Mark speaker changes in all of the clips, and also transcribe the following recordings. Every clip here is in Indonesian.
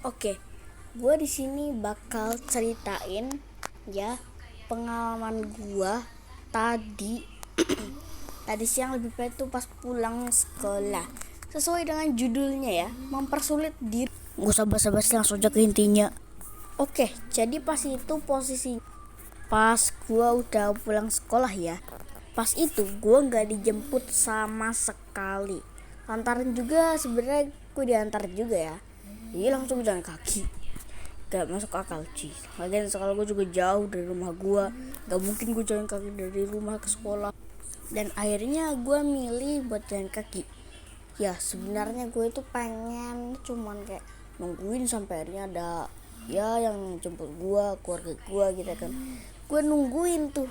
Speaker 1: Oke, gue di sini bakal ceritain ya pengalaman gue tadi tadi siang lebih tepatnya tuh pas pulang sekolah. Sesuai dengan judulnya ya, mempersulit diri. Gak usah basa-basi, langsung aja ke intinya. Oke, jadi pas itu posisi pas gue udah pulang sekolah ya. Pas itu gue nggak dijemput sama sekali. Antarin juga sebenarnya gue diantar juga ya. Jadi langsung jalan kaki. Gak masuk akal sih. Lagian sekolah gue juga jauh dari rumah gue. Gak mungkin gue jalan kaki dari rumah ke sekolah. Dan akhirnya gue milih buat jalan kaki. Ya sebenarnya gue itu pengen cuman kayak nungguin sampai akhirnya ada ya yang jemput gue, keluarga gue gitu kan. Gue nungguin tuh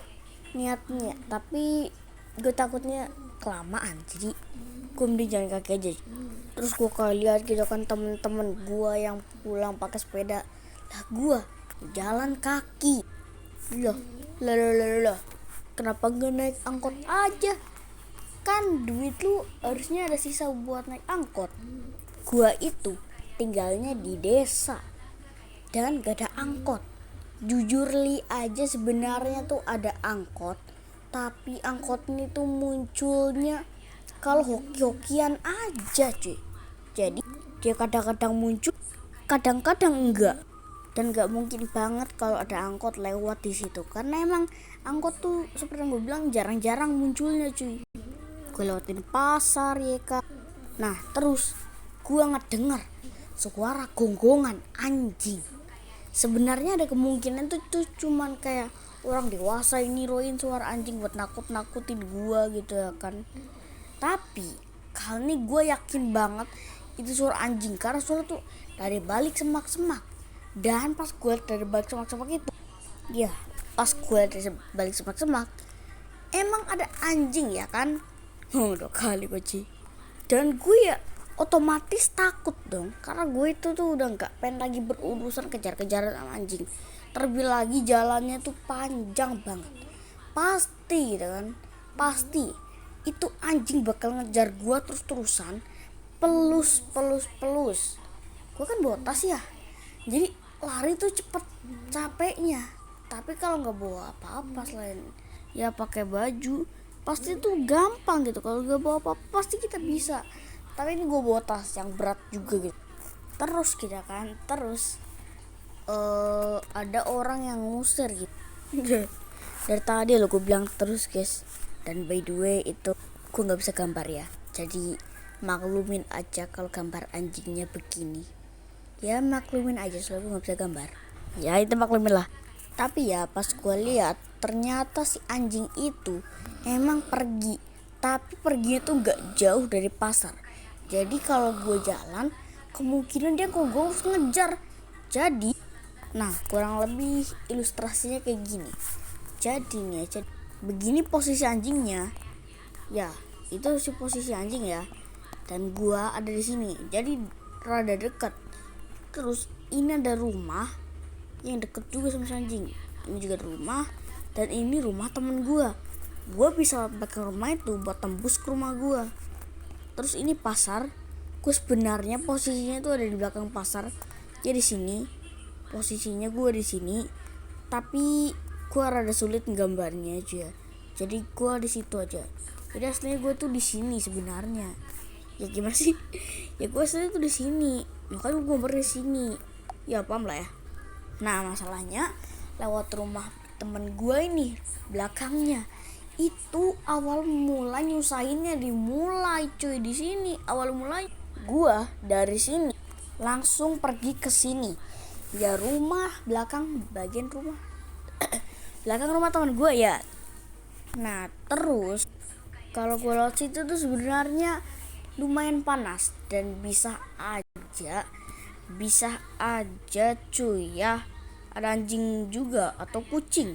Speaker 1: niatnya, tapi gue takutnya kelamaan, jadi gue mending jalan kaki aja. Terus gue kayak lihat gitu kan temen-temen gue yang pulang pakai sepeda, lah gue jalan kaki. Loh, lah, kenapa gak naik angkot aja? Kan duit lu harusnya ada sisa buat naik angkot. Gua itu tinggalnya di desa dan gak ada angkot. Jujur li aja sebenarnya tuh ada angkot, tapi angkot ini tuh munculnya kalau hoki-hokian aja cuy. Jadi dia kadang-kadang muncul, kadang-kadang enggak. Dan gak mungkin banget kalau ada angkot lewat di situ, karena emang angkot tuh seperti yang gue bilang jarang-jarang munculnya cuy. Gue lewatin pasar ya kak. Nah terus gue ngedenger suara gonggongan anjing. Sebenarnya ada kemungkinan tuh cuman kayak orang dewasa ini niruin suara anjing buat nakut-nakutin gue gitu ya kan. Tapi kali ini gue yakin banget itu suara anjing, karena suara tuh dari balik semak-semak. Dan pas gue dari balik semak-semak itu, ya pas gue dari balik semak-semak emang ada anjing ya kan. Udah kali gue. Dan gue ya otomatis takut dong, karena gue itu tuh udah nggak pengen lagi berurusan kejar-kejaran sama anjing. Terlebih lagi jalannya tuh panjang banget. Pasti gitu kan, pasti itu anjing bakal ngejar gue terus-terusan. Pelus. Gue kan bawa tas ya, jadi lari tuh cepet capeknya. Tapi kalau nggak bawa apa-apa selain ya pakai baju, pasti tuh gampang gitu. Kalau gak bawa apa-apa pasti kita bisa. Tapi ini gue bawa tas yang berat juga gitu. Terus kita kan, ada orang yang ngusir gitu. Dari tadi lo gue bilang terus guys. Dan by the way itu gue nggak bisa gambar ya, jadi maklumin aja kalau gambar anjingnya begini. Ya maklumin aja, soalnya gue nggak bisa gambar. Ya itu maklumin lah. Tapi ya pas gue lihat ternyata si anjing itu emang pergi, tapi perginya tuh gak jauh dari pasar. Jadi kalau gue jalan kemungkinan dia gue harus ngejar. Jadi nah kurang lebih ilustrasinya kayak gini. Jadi nih begini posisi anjingnya. Ya itu si posisi anjing ya. Dan gue ada di sini, jadi rada dekat. Terus ini ada rumah yang deket juga sama si anjing. Ini juga ada rumah, dan ini rumah temen gue. Gue bisa pakai rumah itu buat tembus ke rumah gue. Terus ini pasar. Gue sebenarnya posisinya tuh ada di belakang pasar. Ya di sini posisinya gue di sini. Tapi gue rada sulit nggambarnya aja. Jadi gue di situ aja. Jadi aslinya gue tuh di sini sebenarnya. Ya gimana sih? Ya gue aslinya tuh di sini. Makanya gue gambar di sini. Ya paham lah ya. Nah masalahnya lewat rumah temen gue ini belakangnya itu awal mulai nyusahinnya dimulai cuy di sini. Awal mulai gue dari sini langsung pergi ke sini. Ya rumah belakang, bagian rumah belakang rumah teman gue ya. Nah terus kalau gue lewat situ tuh sebenarnya lumayan panas dan bisa aja cuy ya ada anjing juga atau kucing.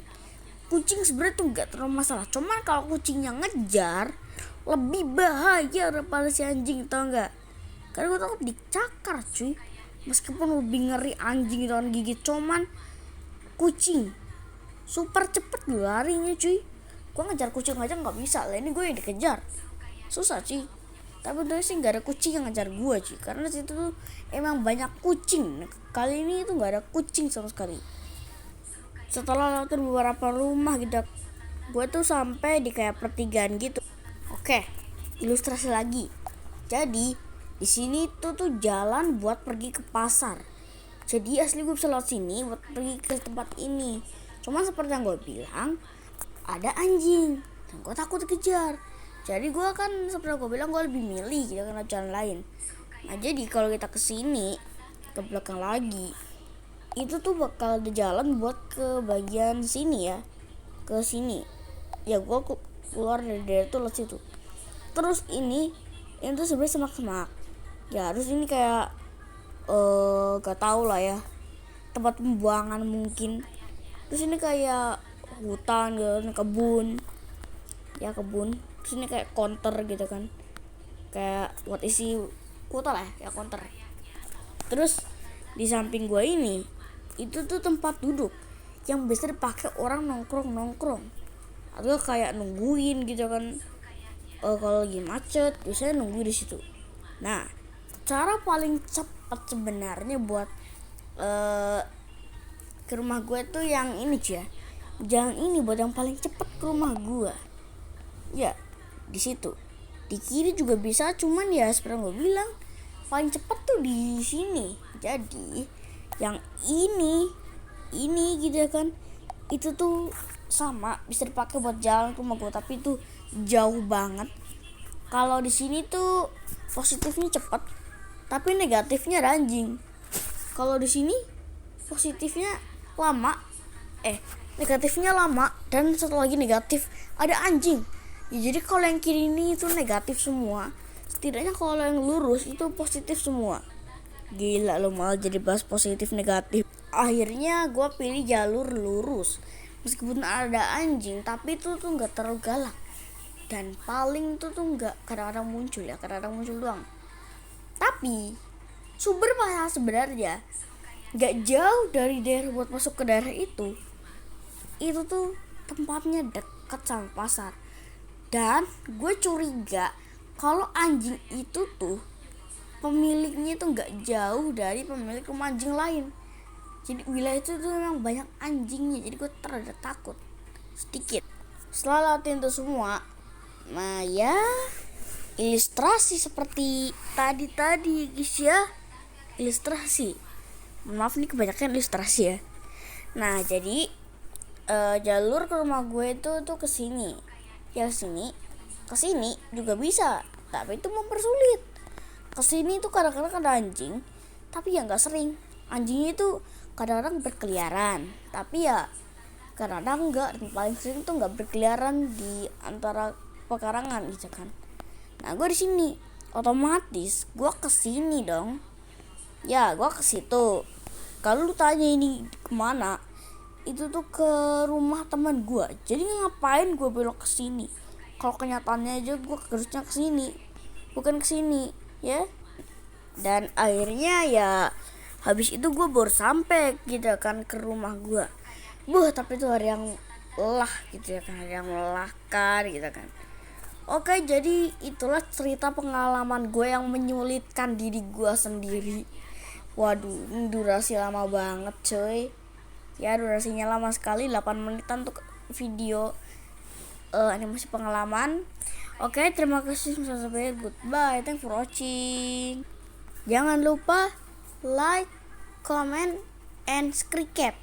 Speaker 1: Kucing sebenarnya tuh nggak terlalu masalah, cuman kalau kucingnya ngejar lebih bahaya daripada si anjing, tau nggak? Karena gue takut dicakar cuy. Meskipun lebih ngeri anjing itu kan gigit, cuman kucing super cepet larinya cuy. Gue ngejar kucing aja nggak bisa lah, ini gue yang dikejar, susah cuy. Tapi untungnya sih nggak ada kucing yang ngejar gue cuy, karena situ tuh emang banyak kucing. Kali ini tuh nggak ada kucing sama sekali. Setelah lewatin beberapa rumah gitu, gue tuh sampai di kayak pertigaan gitu. Oke, ilustrasi lagi. Jadi di sini tuh jalan buat pergi ke pasar. Jadi asli gue bisa lewat sini buat pergi ke tempat ini. Cuma seperti yang gue bilang, ada anjing dan gue takut dikejar. Jadi gue kan seperti yang gue bilang, gue lebih milih gitu kan jalan lain. Nah jadi kalau kita kesini ke belakang lagi, itu tuh bakal ada jalan buat ke bagian sini ya, ke sini. Ya gue keluar dari daerah tuh lewat situ. Terus ini tuh sebenarnya semak-semak. Ya harus ini kayak gak tau lah ya, tempat pembuangan mungkin. Terus ini kayak hutan gitu, kebun. Terus ini kayak counter gitu kan, kayak buat isi kuota lah ya, counter. Terus di samping gua ini itu tuh tempat duduk yang biasa dipakai orang nongkrong atau kayak nungguin gitu kan. Kalau lagi macet biasanya nunggu di situ. Nah, cara paling cepat sebenarnya buat ke rumah gue tuh yang ini cuy ya. Jalan ini buat yang paling cepat ke rumah gue. Ya, di situ. Di kiri juga bisa, cuman ya seperti yang gue bilang, paling cepat tuh di sini. Jadi, yang ini gitu kan, itu tuh sama bisa dipakai buat jalan ke rumah gue, tapi itu jauh banget. Kalau di sini tuh positifnya cepat, tapi negatifnya ada anjing. Kalau di sini positifnya lama, negatifnya lama, dan satu lagi negatif ada anjing. Ya, jadi kalau yang kiri ini itu negatif semua. Setidaknya kalau yang lurus itu positif semua. Gila lo, malah jadi bahas positif negatif. Akhirnya gue pilih jalur lurus. Meskipun ada anjing, tapi itu tuh nggak terlalu galak. Dan paling tuh nggak kadang-kadang muncul ya, kadang-kadang muncul doang. Tapi sumber masalah sebenarnya nggak jauh dari daerah buat masuk ke daerah itu tuh tempatnya dekat sama pasar. Dan gue curiga kalau anjing itu tuh pemiliknya tuh nggak jauh dari pemilik rumah anjing lain. Jadi wilayah itu tuh memang banyak anjingnya, jadi gue terada takut sedikit. Setelah lewatin itu semua, nah ya ilustrasi seperti tadi guys ya, ilustrasi. Maaf nih kebanyakan ilustrasi ya. Nah jadi jalur ke rumah gue itu tuh ke sini. Ya ke sini juga bisa, tapi itu mempersulit. Ke sini tuh kadang-kadang ada anjing, tapi ya nggak sering. Anjingnya itu kadang-kadang berkeliaran, tapi ya kadang-kadang enggak. Dan paling sering tuh nggak berkeliaran di antara pekarangan gitu kan. Nah gue di sini otomatis gue ke sini dong. Ya gue ke situ. Kalau lu tanya ini kemana, itu tuh ke rumah teman gue. Jadi ngapain gue belok ke sini? Kalau kenyataannya aja gue harusnya ke sini, bukan ke sini ya. Dan akhirnya ya habis itu gue baru sampai gitu kan ke rumah gue. Tapi itu hari yang lelah gitu ya kan, hari yang melelahkan gitu kan. Oke, jadi itulah cerita pengalaman gue yang menyulitkan diri gue sendiri. Waduh, ini durasi lama banget coy. Ya durasinya lama sekali, 8 menitan untuk video animasi pengalaman. Oke, terima kasih, sampai goodbye, thanks for watching. Jangan lupa like, comment, and subscribe.